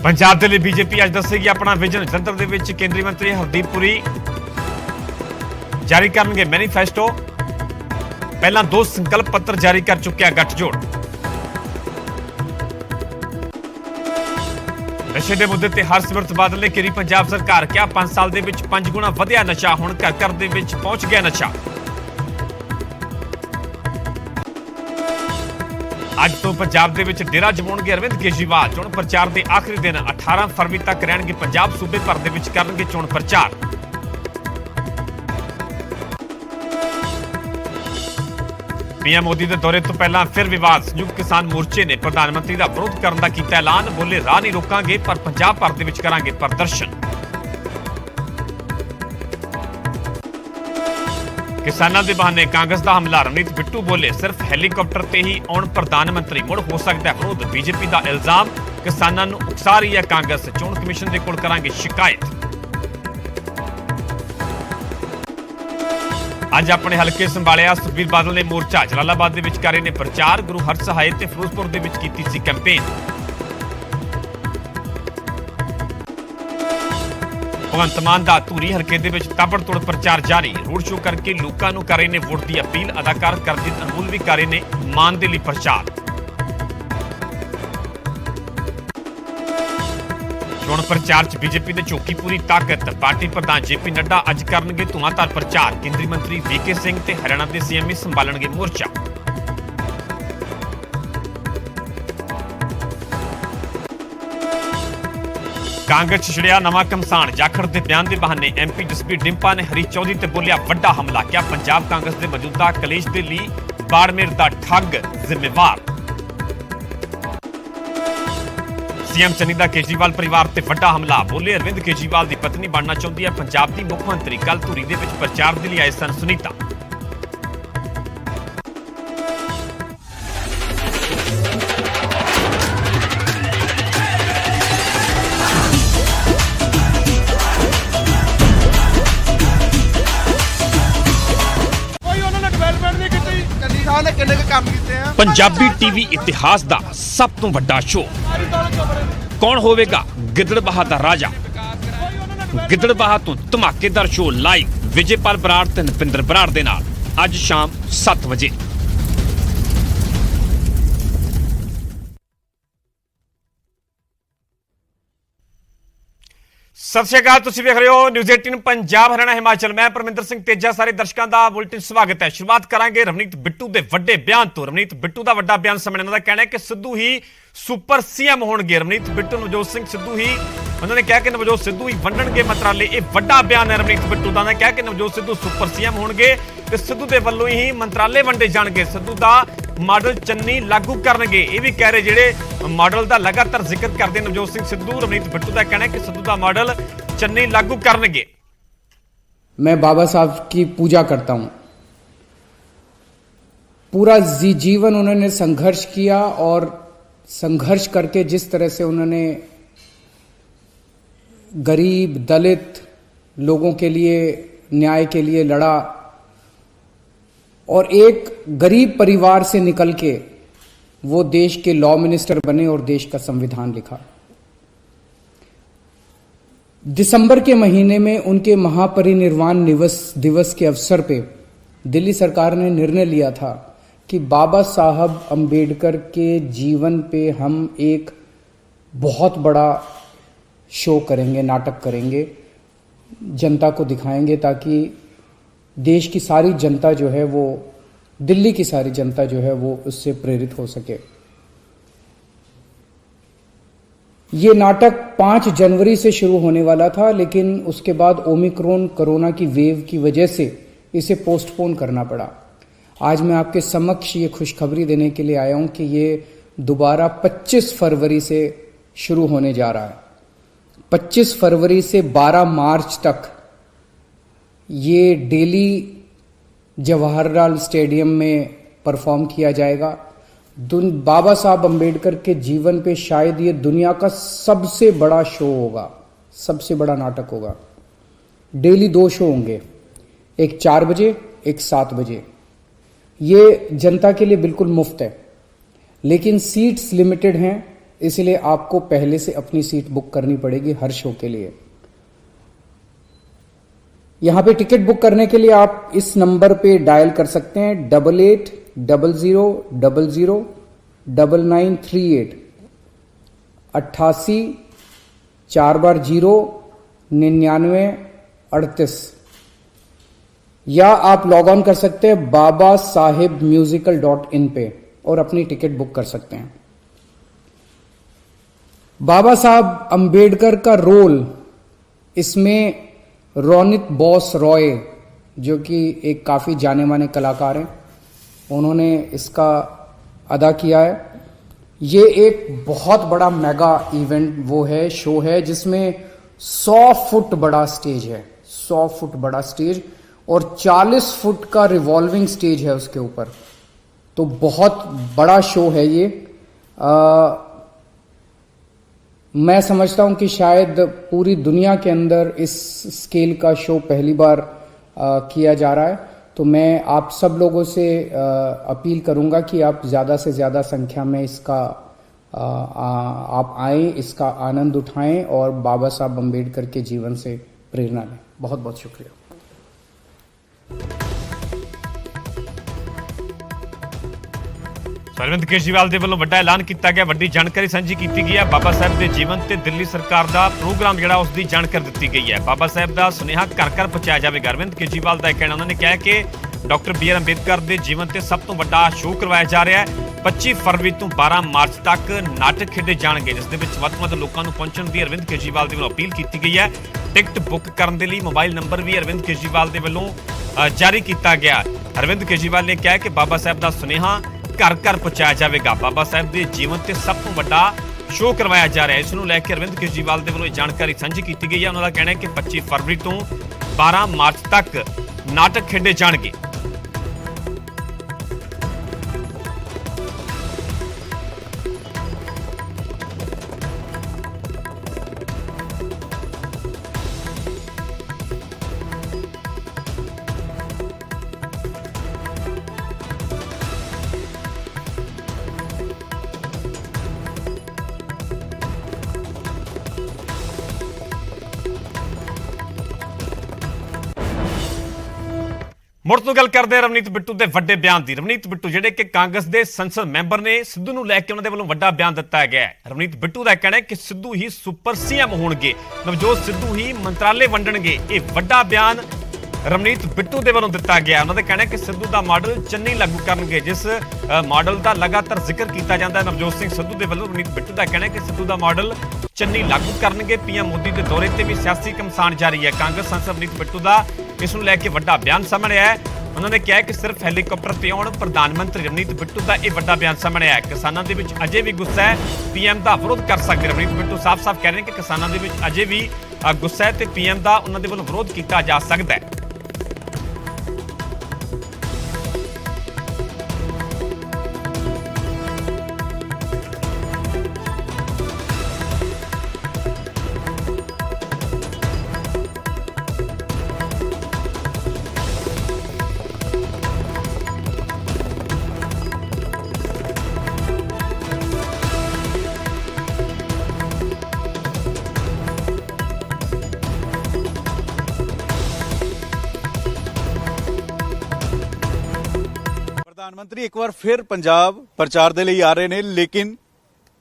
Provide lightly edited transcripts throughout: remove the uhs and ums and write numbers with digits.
पंजाब के लिए बीजेपी अज दसेगी अपना विजन। जंतर दे विच केंद्रीय मंत्री हरदीप पुरी जारी करेंगे मैनीफेस्टो। पहला 2 संकल्प पत्र जारी कर चुकिया गठजोड़। नशे के मुद्दे ते हरसिमरत बादल ने घेरी पंजाब सरकार। क्या 5 साल दे विच 5 गुणा वधिया नशा, हुण घर घर दे विच पहुंच गया नशा। अज तो पंजाब दे विच डेरा जमाउणगे अरविंद केजरीवाल। चोण प्रचार के आखिरी दिन 18 फरवरी तक रहणगे पंजाब सूबे भर दे विच करनगे चोण प्रचार। पीएम मोदी के दौरे तो पहला फिर विवाद। संयुक्त किसान मोर्चे ने प्रधानमंत्री का विरोध करने का किया ऐलान। बोले राह नहीं रोकांगे पर पंजाब भर दे विच करांगे प्रदर्शन। किसानों के बहाने कांग्रेस का हमला। रणनीत बिट्टू बोले सिर्फ हैलीकॉप्टर ते ही आउण प्रधानमंत्री, मुड़ हो सकता है विरोध। बीजेपी का इल्जाम किसानों नूं उकसा रही है कांग्रेस। चोण कमीशन के कोल करांगे शिकायत। अज अपने हल्के संभालिया सुखबीर बादल ने मोर्चा। जलालाबाद दे विच करे ने प्रचार। गुरु हरसहाय ते फिरोजपुर दे विच कीती सी कैंपेन। भगवंत मान दा धूरी हल्के दे विच ताबड़तोड़ प्रचार जारी। रोड शो करके लोकां नूं करे ने वोट की अपील। अदाकार करजीत अनमोल भी करे ने मान दे लई प्रचार। चोण प्रचार च बीजेपी ने झोंकी पूरी ताकत। पार्टी प्रधान जेपी नड्डा अज करनगे धुआंधार प्रचार। केंद्रीय मंत्री वीके सिंह ते हरियाणा के सीएम संभालणगे मोर्चा। कांग्रेस छिड़िया नवा घमसान। जाखड़ के बयान के बहाने एमपी जसबीर डिंपा ने हरी चौधरी ते बोलिया वड्डा हमला। क्या पंजाब कांग्रेस के मौजूदा कलेश के लिए बाड़मेर का ठग जिम्मेवार। सीएम चन्नी का केजरीवाल परिवार ते वड्डा हमला। बोले अरविंद केजरीवाल की पत्नी बनना चाहती है पंजाब की मुख्यमंत्री। कल धूरी दे विच प्रचार के लिए आए सन सुनीता। पंजाबी टीवी इतिहास का सब तो बड़ा शो। कौन होवेगा गिदड़बाहा दा राजा। गिदड़बाहा तो धमाकेदार शो लाइव विजयपाल बराड़ ते नपिंदर बराड़ दे नाल अज शाम 7 बजे। सत श्री अकाल, तुसीं वेख रहे हो न्यूज़ 18 पंजाब हरियाणा हिमाचल। मैं परमिंदर सिंह तेजा सारे दर्शकों का बुलेटिन स्वागत है। शुरुआत करांगे रवनीत बिट्टू के वड्डे बयान तो। रवनीत बिट्टू का वड्डा बयान सामने उन्होंने कहना है कि सिद्धू ही सुपर सीएम होणगे। रवनीत बिट्टू नवजोत सिंह सिद्धू ही उन्होंने कहा कि नवजोत सिद्धू ही वंडणगे मंत्रालय। यह वड्डा बयान है रवनीत बिट्टू का। कहा कि नवजोत सिद्धू सुपर सीएम होणगे ते सिद्धू के वल्लों ही मंत्रालय वंडे जाणगे। सिद्धू का मॉडल चन्नी लागू करनगे। ये भी कह रहे जेडे मॉडल का लगातार जिक्र करते नवजोत सिंह सिद्धू। रवनीत बिट्टू का कहना है कि सिद्धू का मॉडल चन्नी लागू करनगे। मैं बाबा साहब की पूजा करता हूं। पूरा जीवन उन्होंने संघर्ष किया और संघर्ष करके जिस तरह से उन्होंने गरीब दलित लोगों के लिए न्याय के लिए लड़ा और एक गरीब परिवार से निकल के वो देश के लॉ मिनिस्टर बने और देश का संविधान लिखा। दिसंबर के महीने में उनके महापरिनिर्वाण दिवस के अवसर पे दिल्ली सरकार ने निर्णय लिया था कि बाबा साहब अंबेडकर के जीवन पे हम एक बहुत बड़ा शो करेंगे, नाटक करेंगे, जनता को दिखाएंगे ताकि देश की सारी जनता जो है वो, दिल्ली की सारी जनता जो है वो उससे प्रेरित हो सके। ये नाटक 5 जनवरी से शुरू होने वाला था, लेकिन उसके बाद ओमिक्रॉन कोरोना की वेव की वजह से इसे पोस्टपोन करना पड़ा। आज मैं आपके समक्ष ये खुशखबरी देने के लिए आया हूं कि ये दोबारा 25 फरवरी से शुरू होने जा रहा है। 25 फरवरी से 12 मार्च तक ये डेली जवाहरलाल स्टेडियम में परफॉर्म किया जाएगा। बाबा साहब अंबेडकर के जीवन पे शायद ये दुनिया का सबसे बड़ा शो होगा, सबसे बड़ा नाटक होगा। डेली 2 शो होंगे, एक 4 बजे, एक 7 बजे। ये जनता के लिए बिल्कुल मुफ्त है, लेकिन सीट्स लिमिटेड हैं इसलिए आपको पहले से अपनी सीट बुक करनी पड़ेगी हर शो के लिए। यहां पे टिकट बुक करने के लिए आप इस नंबर पे डायल कर सकते हैं 8800009938 88 4 बार 0 99 38, या आप लॉग ऑन कर सकते हैं babasahebmusical.in पे और अपनी टिकट बुक कर सकते हैं। बाबा साहब अंबेडकर का रोल इसमें रोनित बॉस रॉय, जो कि एक काफी जाने माने कलाकार हैं, उन्होंने इसका अदा किया है। ये एक बहुत बड़ा मेगा इवेंट वो है, शो है, जिसमें 100 फुट बड़ा स्टेज है, 100 फुट बड़ा स्टेज और 40 फुट का रिवॉल्विंग स्टेज है उसके ऊपर। तो बहुत बड़ा शो है ये। मैं समझता हूं कि शायद पूरी दुनिया के अंदर इस स्केल का शो पहली बार किया जा रहा है। तो मैं आप सब लोगों से अपील करूंगा कि आप ज्यादा से ज्यादा संख्या में इसका आप आएं, इसका आनंद उठाएं और बाबा साहब अंबेडकर के जीवन से प्रेरणा लें। बहुत बहुत शुक्रिया। अरविंद केजरीवाल ਦੇ ਵੱਲੋਂ ਵੱਡਾ ਐਲਾਨ ਕੀਤਾ ਗਿਆ, ਵੱਡੀ ਜਾਣਕਾਰੀ ਸਾਂਝੀ ਕੀਤੀ ਗਈ ਹੈ। ਬਾਬਾ ਸਾਹਿਬ ਦੇ ਜੀਵਨ ਤੇ ਦਿੱਲੀ ਸਰਕਾਰ ਦਾ ਪ੍ਰੋਗਰਾਮ ਜਿਹੜਾ ਉਸ ਦੀ ਜਾਣਕਾਰੀ ਦਿੱਤੀ ਗਈ ਹੈ। ਬਾਬਾ ਸਾਹਿਬ ਦਾ ਸੁਨੇਹਾ ਘਰ ਘਰ ਪਹੁੰਚਾਇਆ ਜਾਵੇਗਾ। ਅਰਵਿੰਦ ਕੇਜਰੀਵਾਲ ਦਾ ਇਹ ਕਹਿਣਾ, ਉਹਨਾਂ ਨੇ ਕਿਹਾ ਕਿ ਡਾਕਟਰ ਬੀ ਆਰ ਅੰਬੇਦਕਰ ਦੇ ਜੀਵਨ ਤੇ ਸਭ ਤੋਂ ਵੱਡਾ ਸ਼ੋਅ ਕਰਵਾਇਆ ਜਾ ਰਿਹਾ ਹੈ। 25 ਫਰਵਰੀ ਤੋਂ 12 ਮਾਰਚ ਤੱਕ ਨਾਟਕ ਖੇਡੇ ਜਾਣਗੇ, ਜਿਸ ਦੇ ਵਿੱਚ ਵੱਧ ਤੋਂ ਵੱਧ ਲੋਕਾਂ ਨੂੰ ਪਹੁੰਚਣ ਦੀ ਅਰਵਿੰਦ ਕੇਜਰੀਵਾਲ ਦੇ ਵੱਲੋਂ ਅਪੀਲ ਕੀਤੀ ਗਈ ਹੈ। ਟਿਕਟ ਬੁੱਕ ਕਰਨ ਦੇ ਲਈ ਮੋਬਾਈਲ ਨੰਬਰ ਵੀ ਅਰਵਿੰਦ ਕੇਜਰੀਵਾਲ ਦੇ ਵੱਲੋਂ ਜਾਰੀ ਕੀਤਾ ਗਿਆ। ਅਰਵਿੰਦ ਕੇਜਰੀਵਾਲ ਨੇ ਕਿਹਾ ਕਿ ਬਾਬਾ ਸਾਹਿਬ ਦਾ ਸੁਨੇਹਾ घर घर पहुंचाया जाएगा। बाबा साहब के जीवन से सब तो बड़ा शो करवाया जा रहा है। इसनूं लैके अरविंद केजरीवाल के वालों जानकारी साझी की गई है। उन्होंने कहना है कि 25 फरवरी तो 12 मार्च तक नाटक खेडे जाएंगे। ਮੁੜ ਤੋਂ ਗੱਲ ਕਰਦੇ ਰਵਨੀਤ ਬਿੱਟੂ ਦੇ ਵੱਡੇ ਬਿਆਨ ਦੀ। ਰਵਨੀਤ ਬਿੱਟੂ ਜਿਹੜੇ ਕਿ ਕਾਂਗਰਸ ਦੇ ਸੰਸਦ ਮੈਂਬਰ ਨੇ, ਸਿੱਧੂ ਨੂੰ ਲੈ ਕੇ ਉਹਨਾਂ ਦੇ ਵੱਲੋਂ ਵੱਡਾ ਬਿਆਨ ਦਿੱਤਾ ਗਿਆ ਹੈ। ਰਵਨੀਤ ਬਿੱਟੂ ਦਾ ਕਹਿਣਾ ਹੈ ਕਿ ਸਿੱਧੂ ਹੀ ਸੁਪਰ ਸੀਐਮ ਹੋਣਗੇ, ਨਵਜੋਤ ਸਿੱਧੂ ਹੀ ਮੰਤਰਾਲੇ ਵੰਡਣਗੇ। ਇਹ ਵੱਡਾ ਬਿਆਨ ਰਵਨੀਤ ਬਿੱਟੂ ਦੇ ਵੱਲੋਂ ਦਿੱਤਾ ਗਿਆ। ਉਹਨਾਂ ਦਾ ਕਹਿਣਾ ਹੈ ਕਿ ਸਿੱਧੂ ਦਾ ਮਾਡਲ ਚੰਨੀ ਲਾਗੂ ਕਰਨਗੇ, ਜਿਸ ਮਾਡਲ ਦਾ ਲਗਾਤਾਰ ਜ਼ਿਕਰ ਕੀਤਾ ਜਾਂਦਾ ਹੈ ਨਵਜੋਤ ਸਿੰਘ ਸਿੱਧੂ ਦੇ ਵੱਲੋਂ। ਰਵਨੀਤ ਬਿੱਟੂ ਦਾ ਕਹਿਣਾ ਹੈ ਕਿ ਸਿੱਧੂ ਦਾ ਮਾਡਲ ਚੰਨੀ ਲਾਗੂ ਕਰਨਗੇ। ਪੀਐਮ ਮੋਦੀ ਦੇ ਦੌਰੇ ਤੇ ਵੀ ਸਿਆਸੀ ਘਮਸਾਨ ਜਾਰੀ ਹੈ। ਕਾਂਗਰਸ ਸੰਸਦ ਰਵਨੀਤ ਬਿੱਟੂ ਦਾ ਇਸ ਨੂੰ ਲੈ ਕੇ ਵੱਡਾ ਬਿਆਨ ਸਾਹਮਣੇ ਆਇਆ ਹੈ। उन्होंने कहा कि सिर्फ हैलीकॉप्टर ते आउण प्रधानमंत्री रवनीत बिट्टू का यह बड़ा बयान सामने आया। किसानों के बीच अजे भी गुस्सा है, पीएम का विरोध कर सकते। रवनीत बिट्टू साफ साफ कह रहे हैं कि किसानों के बीच अजे भी गुस्सा है तो पीएम का उन्होंने वालों विरोध किया जा सकता है। प्रधानमंत्री एक बार फिर पंजाब प्रचार के लिए आ रहे हैं, लेकिन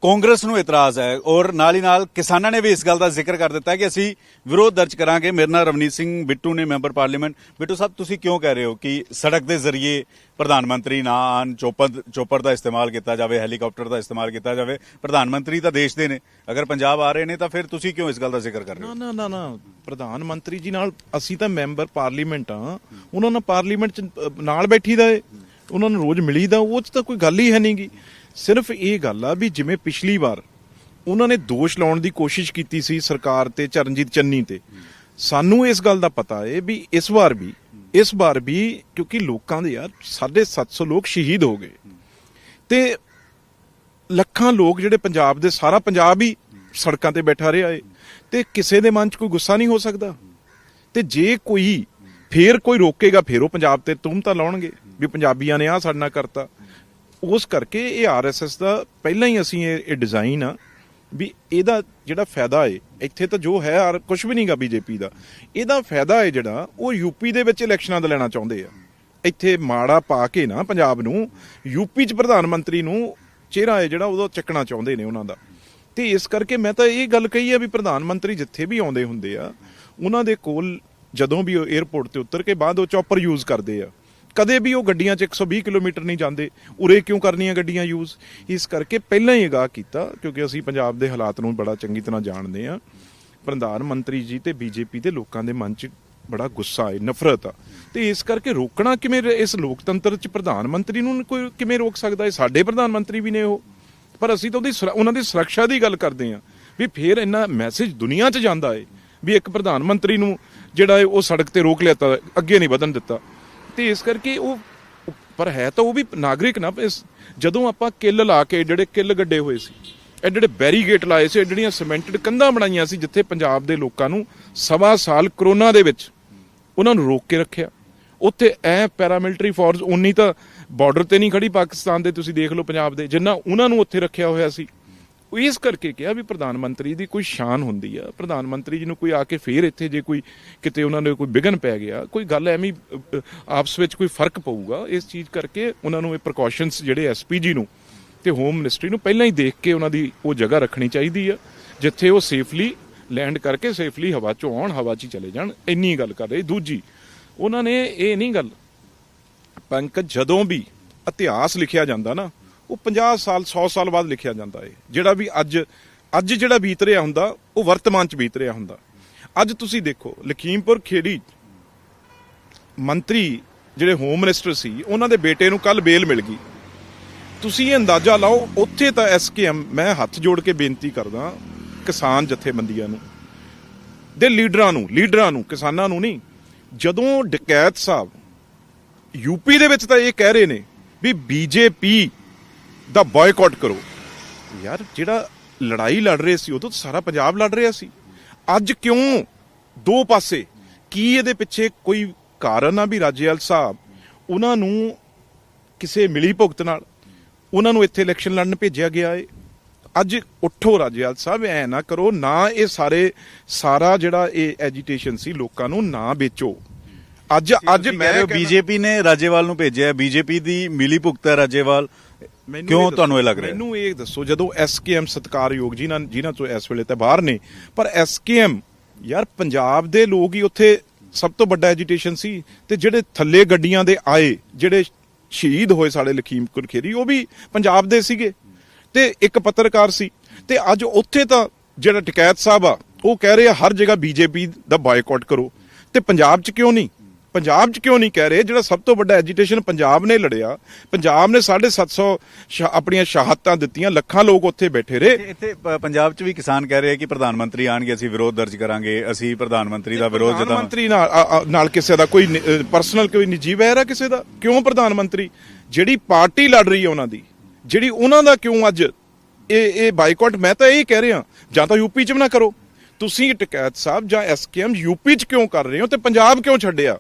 कांग्रेस ਨੂੰ ਇਤਰਾਜ਼ ਹੈ और ਨਾਲ ਹੀ ਨਾਲ ਕਿਸਾਨਾਂ ਨੇ भी इस गल का जिक्र कर दिता है कि ਅਸੀਂ विरोध दर्ज करांगे। मेरे नाल रवनीत सिंह बिट्टू ने मैंबर पार्लीमेंट। बिट्टू साहब ਤੁਸੀਂ क्यों कह रहे हो कि सड़क के जरिए प्रधानमंत्री ना आन, चोपर का इस्तेमाल किया जाए, हैलीकॉप्टर का इस्तेमाल किया जाए? प्रधानमंत्री तो देश के ने, अगर पंजाब आ रहे हैं तो फिर ਤੁਸੀਂ क्यों इस गल का जिक्र कर रहे हो? ਨਾ ਪ੍ਰਧਾਨ ਮੰਤਰੀ ਜੀ ਨਾਲ ਅਸੀਂ ਤਾਂ ਮੈਂਬਰ ਪਾਰਲੀਮੈਂਟ ਆ, ਉਹਨਾਂ ਨਾਲ ਪਾਰਲੀਮੈਂਟ ਚ ਨਾਲ ਬੈਠੀਦਾ ਏ, ਉਹਨਾਂ ਨੂੰ ਰੋਜ਼ ਮਿਲੀਦਾ, ਉਹ ਚ ਤਾਂ ਕੋਈ ਗੱਲ ਹੀ ਹੈ ਨਹੀਂਗੀ। ਸਿਰਫ ਇਹ ਗੱਲ ਆ ਵੀ ਜਿਵੇਂ ਪਿਛਲੀ ਵਾਰ ਉਹਨਾਂ ਨੇ ਦੋਸ਼ ਲਾਉਣ ਦੀ ਕੋਸ਼ਿਸ਼ ਕੀਤੀ ਸੀ ਸਰਕਾਰ ਤੇ, ਚਰਨਜੀਤ ਚੰਨੀ ਤੇ, ਸਾਨੂੰ ਇਸ ਗੱਲ ਦਾ ਪਤਾ ਹੈ ਵੀ ਇਸ ਵਾਰ ਵੀ ਕਿਉਂਕਿ ਲੋਕਾਂ ਦੇ ਯਾਰ 750 ਲੋਕ ਸ਼ਹੀਦ ਹੋ ਗਏ ਤੇ ਲੱਖਾਂ ਲੋਕ ਜਿਹੜੇ ਪੰਜਾਬ ਦੇ, ਸਾਰਾ ਪੰਜਾਬ ਹੀ ਸੜਕਾਂ ਤੇ ਬੈਠਾ ਰਿਹਾ ਏ ਤੇ ਕਿਸੇ ਦੇ ਮਨ 'ਚ ਕੋਈ ਗੁੱਸਾ ਨਹੀਂ ਹੋ ਸਕਦਾ। ਤੇ ਜੇ ਕੋਈ ਰੋਕੇਗਾ ਫਿਰ ਉਹ ਪੰਜਾਬ ਤੇ ਤੁਮ ਤਾਂ ਲਾਉਣਗੇ ਵੀ ਪੰਜਾਬੀਆਂ ਨੇ ਆਹ ਸਾਡੇ ਨਾਲ ਕਰਤਾ। ਉਸ ਕਰਕੇ ਇਹ ਆਰਐਸਐਸ ਦਾ ਪਹਿਲਾਂ ਹੀ ਅਸੀਂ ਇਹ ਡਿਜ਼ਾਈਨ ਆ ਵੀ ਇਹਦਾ ਜਿਹੜਾ ਫਾਇਦਾ ਏ ਇੱਥੇ ਤਾਂ ਜੋ ਹੈ ਕੁਝ ਵੀ ਨਹੀਂਗਾ ਬੀਜੇਪੀ ਦਾ, ਇਹਦਾ ਫਾਇਦਾ ਹੈ ਜਿਹੜਾ ਉਹ ਯੂਪੀ ਦੇ ਵਿੱਚ ਇਲੈਕਸ਼ਨਾਂ ਦਾ ਲੈਣਾ ਚਾਹੁੰਦੇ ਆ। ਇੱਥੇ ਮਾੜਾ ਪਾ ਕੇ ਨਾ ਪੰਜਾਬ ਨੂੰ ਯੂਪੀ 'ਚ ਪ੍ਰਧਾਨ ਮੰਤਰੀ ਨੂੰ ਚਿਹਰਾ ਹੈ ਜਿਹੜਾ ਉਦੋਂ ਚੱਕਣਾ ਚਾਹੁੰਦੇ ਨੇ ਉਹਨਾਂ ਦਾ। ਤੇ ਇਸ ਕਰਕੇ ਮੈਂ ਤਾਂ ਇਹ ਗੱਲ ਕਹੀ ਆ ਵੀ ਪ੍ਰਧਾਨ ਮੰਤਰੀ ਜਿੱਥੇ ਵੀ ਆਉਂਦੇ ਹੁੰਦੇ ਆ ਉਹਨਾਂ ਦੇ ਕੋਲ ਜਦੋਂ ਵੀ ਉਹ 에ਅਰਪੋਰਟ ਤੇ ਉਤਰ ਕੇ ਬਾਅਦ ਉਹ ਚੌਪਰ ਯੂਜ਼ ਕਰਦੇ ਆ, ਕਦੇ ਵੀ ਉਹ ਗੱਡੀਆਂ 'ਚ 120 ਕਿਲੋਮੀਟਰ ਨਹੀਂ ਜਾਂਦੇ। ਉਰੇ ਕਿਉਂ ਕਰਨੀਆਂ ਗੱਡੀਆਂ ਯੂਜ਼? ਇਸ ਕਰਕੇ ਪਹਿਲਾਂ ਹੀ ਅਗਾਹ ਕੀਤਾ, ਕਿਉਂਕਿ ਅਸੀਂ ਪੰਜਾਬ ਦੇ ਹਾਲਾਤ ਨੂੰ ਬੜਾ ਚੰਗੀ ਤਰ੍ਹਾਂ ਜਾਣਦੇ ਆ। ਪ੍ਰਧਾਨ ਮੰਤਰੀ ਜੀ ਤੇ ਬੀਜੇਪੀ ਦੇ ਲੋਕਾਂ ਦੇ ਮਨ 'ਚ ਬੜਾ ਗੁੱਸਾ ਹੈ, ਨਫ਼ਰਤ ਆ, ਤੇ ਇਸ ਕਰਕੇ ਰੋਕਣਾ ਕਿਵੇਂ? ਇਸ ਲੋਕਤੰਤਰ 'ਚ ਪ੍ਰਧਾਨ ਮੰਤਰੀ ਨੂੰ ਕੋਈ ਕਿਵੇਂ ਰੋਕ ਸਕਦਾ ਹੈ? ਸਾਡੇ ਪ੍ਰਧਾਨ ਮੰਤਰੀ ਵੀ ਨੇ ਉਹ, ਪਰ ਅਸੀਂ ਤਾਂ ਉਹਨਾਂ ਦੀ ਸੁਰੱਖਿਆ ਦੀ ਗੱਲ ਕਰਦੇ ਹਾਂ ਵੀ ਫੇਰ ਇੰਨਾ ਮੈਸੇਜ ਦੁਨੀਆ 'ਚ ਜਾਂਦਾ ਹੈ ਵੀ ਇੱਕ ਪ੍ਰਧਾਨ ਮੰਤਰੀ ਨੂੰ ਜਿਹੜਾ ਹੈ ਉਹ ਸੜਕ ਤੇ ਰੋਕ ਲਿਆ, ਅੱਗੇ ਨਹੀਂ ਵਧਣ ਦਿੱਤਾ। ਤੇ ਇਸ ਕਰਕੇ ਉਹ, ਪਰ ਹੈ ਤਾਂ ਉਹ ਵੀ ਨਾਗਰਿਕ ਨਾ। ਜਦੋਂ ਆਪਾਂ ਕਿੱਲ ਲਾ ਕੇ ਜਿਹੜੇ ਕਿੱਲ ਗੱਡੇ ਹੋਏ ਸੀ, ਇਹ ਜਿਹੜੇ ਬੈਰੀਗੇਟ ਲਾਏ ਸੀ, ਜਿਹੜੀਆਂ ਸੀਮੈਂਟਡ ਕੰਧਾਂ ਬਣਾਈਆਂ ਸੀ ਜਿੱਥੇ ਪੰਜਾਬ ਦੇ ਲੋਕਾਂ ਨੂੰ 1.25 ਸਾਲ ਕਰੋਨਾ ਦੇ ਵਿੱਚ ਉਹਨਾਂ ਨੂੰ ਰੋਕ ਕੇ ਰੱਖਿਆ, ਉੱਥੇ ਪੈਰਾਮਿਲਟਰੀ ਫੋਰਸ ਉਨੀ ਤਾਂ ਬਾਰਡਰ ਤੇ ਨਹੀਂ ਖੜੀ ਪਾਕਿਸਤਾਨ ਦੇ, ਤੁਸੀਂ ਦੇਖ ਲਓ ਪੰਜਾਬ ਦੇ, ਜਿੰਨਾ ਉਹਨਾਂ ਨੂੰ ਉੱਥੇ ਰੱਖਿਆ ਹੋਇਆ ਸੀ। ਇਸ ਕਰਕੇ ਕਿਹਾ ਵੀ ਪ੍ਰਧਾਨ ਮੰਤਰੀ ਦੀ ਕੋਈ ਸ਼ਾਨ ਹੁੰਦੀ ਆ। ਪ੍ਰਧਾਨ ਮੰਤਰੀ ਜੀ ਨੂੰ ਕੋਈ ਆ ਕੇ ਫੇਰ ਇੱਥੇ ਜੇ ਕੋਈ ਕਿਤੇ ਉਹਨਾਂ ਨੇ ਕੋਈ ਵਿਘਨ ਪੈ ਗਿਆ, ਕੋਈ ਗੱਲ ਐਵੇਂ ਆਪਸ ਵਿੱਚ ਕੋਈ ਫਰਕ ਪਊਗਾ, ਇਸ ਚੀਜ਼ ਕਰਕੇ ਉਹਨਾਂ ਨੂੰ ਇਹ ਪ੍ਰੀਕਾਸ਼ਨਸ ਜਿਹੜੇ ਐਸਪੀਜੀ ਨੂੰ ਤੇ ਹੋਮ ਮਿਨਿਸਟਰੀ ਨੂੰ ਪਹਿਲਾਂ ਹੀ ਦੇਖ ਕੇ ਉਹਨਾਂ ਦੀ ਉਹ ਜਗ੍ਹਾ ਰੱਖਣੀ ਚਾਹੀਦੀ ਆ ਜਿੱਥੇ ਉਹ ਸੇਫਲੀ ਲੈਂਡ ਕਰਕੇ ਸੇਫਲੀ ਹਵਾ 'ਚੋਂ ਆਉਣ, ਹਵਾ 'ਚ ਹੀ ਚਲੇ ਜਾਣ। ਇੰਨੀ ਗੱਲ ਕਰ ਰਹੇ। ਦੂਜੀ, ਉਹਨਾਂ ਨੇ ਇਹ ਨਹੀਂ ਗੱਲ, ਪੰਕਜ, ਜਦੋਂ ਵੀ ਇਤਿਹਾਸ ਲਿਖਿਆ ਜਾਂਦਾ ਨਾ ਉਹ 50 ਸਾਲ 100 ਸਾਲ ਬਾਅਦ ਲਿਖਿਆ ਜਾਂਦਾ ਹੈ। ਜਿਹੜਾ ਵੀ ਅੱਜ ਜਿਹੜਾ ਬੀਤ ਰਿਹਾ ਹੁੰਦਾ ਉਹ ਵਰਤਮਾਨ 'ਚ ਬੀਤ ਰਿਹਾ ਹੁੰਦਾ। ਅੱਜ ਤੁਸੀਂ ਦੇਖੋ ਲਖੀਮਪੁਰ ਖੇੜੀ ਮੰਤਰੀ ਜਿਹੜੇ ਹੋਮ ਮਿਨਿਸਟਰ ਸੀ, ਉਹਨਾਂ ਦੇ ਬੇਟੇ ਨੂੰ ਕੱਲ ਬੇਲ ਮਿਲ ਗਈ। ਤੁਸੀਂ ਇਹ ਅੰਦਾਜ਼ਾ ਲਾਓ, ਉੱਥੇ ਤਾਂ ਐਸਕੇਐਮ, ਮੈਂ ਹੱਥ ਜੋੜ ਕੇ ਬੇਨਤੀ ਕਰਦਾ ਕਿਸਾਨ ਜਥੇਬੰਦੀਆਂ ਨੂੰ ਦੇ ਲੀਡਰਾਂ ਨੂੰ ਕਿਸਾਨਾਂ ਨੂੰ ਨਹੀਂ, ਜਦੋਂ ਡਕੈਤ ਸਾਹਿਬ ਯੂਪੀ ਦੇ ਵਿੱਚ ਤਾਂ ਇਹ ਕਹਿ ਰਹੇ ਨੇ ਵੀ ਬੀਜੇਪੀ ਦਾ ਬਾਇਕਾਟ ਕਰੋ। ਯਾਰ ਜਿਹੜਾ ਲੜਾਈ ਲੜ ਰਹੇ ਸੀ ਉਦੋਂ ਤਾਂ ਸਾਰਾ ਪੰਜਾਬ ਲੜ ਰਿਹਾ ਸੀ। ਅੱਜ ਕਿਉਂ ਦੋ ਪਾਸੇ? ਕੀ ਇਹਦੇ ਪਿੱਛੇ ਕੋਈ ਕਾਰਨ ਆ ਵੀ ਰਾਜੇਵਾਲ ਸਾਹਿਬ ਉਹਨਾਂ ਨੂੰ ਕਿਸੇ ਮਿਲੀ ਭੁਗਤ ਨਾਲ ਉਹਨਾਂ ਨੂੰ ਇੱਥੇ ਇਲੈਕਸ਼ਨ ਲੜਨ ਭੇਜਿਆ ਗਿਆ ਏ? ਅੱਜ ਉੱਠੋ ਰਾਜੇਵਾਲ ਸਾਹਿਬ, ਐ ਨਾ ਕਰੋ ਨਾ, ਇਹ ਸਾਰਾ ਜਿਹੜਾ ਇਹ ਐਜੀਟੇਸ਼ਨ ਸੀ ਲੋਕਾਂ ਨੂੰ ਨਾ ਵੇਚੋ। ਅੱਜ ਮੈਂ ਬੀਜੇਪੀ ਨੇ ਰਾਜੇਵਾਲ ਨੂੰ ਭੇਜਿਆ, ਬੀਜੇਪੀ ਦੀ ਮਿਲੀ ਭੁਗਤ ਹੈ ਰਾਜੇਵਾਲ, ਕਿਉਂ ਤੁਹਾਨੂੰ ਇਹ ਲੱਗ ਰਿਹਾ? ਮੈਨੂੰ ਇਹ ਦੱਸੋ, ਜਦੋਂ ਐਸਕੇਐਮ ਸਤਿਕਾਰਯੋਗ ਜਿਨ੍ਹਾਂ ਤੋਂ ਇਸ ਵੇਲੇ ਤਾਂ ਬਾਹਰ ਨੇ, ਪਰ ਐਸਕੇਐਮ ਯਾਰ ਪੰਜਾਬ ਦੇ ਲੋਕ ਹੀ ਉੱਥੇ ਸਭ ਤੋਂ ਵੱਡਾ ਐਜੀਟੇਸ਼ਨ ਸੀ। ਤੇ ਜਿਹੜੇ ਥੱਲੇ ਗੱਡੀਆਂ ਦੇ ਆਏ, ਜਿਹੜੇ ਸ਼ਹੀਦ ਹੋਏ ਸਾਡੇ ਲਖੀਮਪੁਰ ਖੀਰੀ, ਉਹ ਵੀ ਪੰਜਾਬ ਦੇ ਸੀਗੇ ਤੇ ਇੱਕ ਪੱਤਰਕਾਰ ਸੀ। ਤੇ ਅੱਜ ਉੱਥੇ ਤਾਂ ਜਿਹੜਾ ਟਕੈਤ ਸਾਹਿਬ ਆ ਉਹ ਕਹਿ ਰਹੇ ਆ ਹਰ ਜਗ੍ਹਾ ਬੀਜੇਪੀ ਦਾ ਬਾਇਕਾਟ ਕਰੋ, ਤੇ ਪੰਜਾਬ 'ਚ ਕਿਉਂ ਨਹੀਂ? ਪੰਜਾਬ 'ਚ ਕਿਉਂ ਨਹੀਂ ਕਹਿ ਰਹੇ? ਜਿਹੜਾ ਸਭ ਤੋਂ ਵੱਡਾ ਐਜੀਟੇਸ਼ਨ ਪੰਜਾਬ ਨੇ ਲੜਿਆ, ਪੰਜਾਬ ਨੇ 750 ਆਪਣੀਆਂ ਸ਼ਹਾਦਤਾਂ ਦਿੱਤੀਆਂ, ਲੱਖਾਂ ਲੋਕ ਉੱਥੇ ਬੈਠੇ ਰਹੇ। ਇੱਥੇ ਪੰਜਾਬ 'ਚ ਵੀ ਕਿਸਾਨ ਕਹਿ ਰਹੇ ਆ ਕਿ ਪ੍ਰਧਾਨ ਮੰਤਰੀ ਆਣਗੇ, ਅਸੀਂ ਵਿਰੋਧ ਦਰਜ ਕਰਾਂਗੇ, ਅਸੀਂ ਪ੍ਰਧਾਨ ਮੰਤਰੀ ਦਾ ਵਿਰੋਧ ਪ੍ਰਧਾਨ ਮੰਤਰੀ ਨਾਲ ਕਿਸੇ ਦਾ ਕੋਈ ਪਰਸਨਲ ਕੋਈ ਨਿੱਜੀ ਵੈਰ ਆ ਕਿਸੇ ਦਾ? ਕਿਉਂ ਪ੍ਰਧਾਨ ਮੰਤਰੀ ਜਿਹੜੀ ਪਾਰਟੀ ਲੜ ਰਹੀ ਹੈ ਉਹਨਾਂ ਦੀ, ਜਿਹੜੀ ਉਹਨਾਂ ਦਾ ਕਿਉਂ ਅੱਜ ਇਹ ਬਾਈਕਾਟ? ਮੈਂ ਤਾਂ ਇਹ ਕਹਿ ਰਿਹਾ, ਜਾਂ ਤਾਂ ਯੂਪੀ 'ਚ ਵੀ ਨਾ ਕਰੋ ਤੁਸੀਂ ਟਕੈਤ ਸਾਹਿਬ, ਜਾਂ ਐਸਕੇਐਮ ਯੂਪੀ 'ਚ ਕਿਉਂ ਕਰ ਰਹੇ ਹੋ ਤੇ ਪੰਜਾਬ ਕਿਉਂ ਛੱਡਿਆ?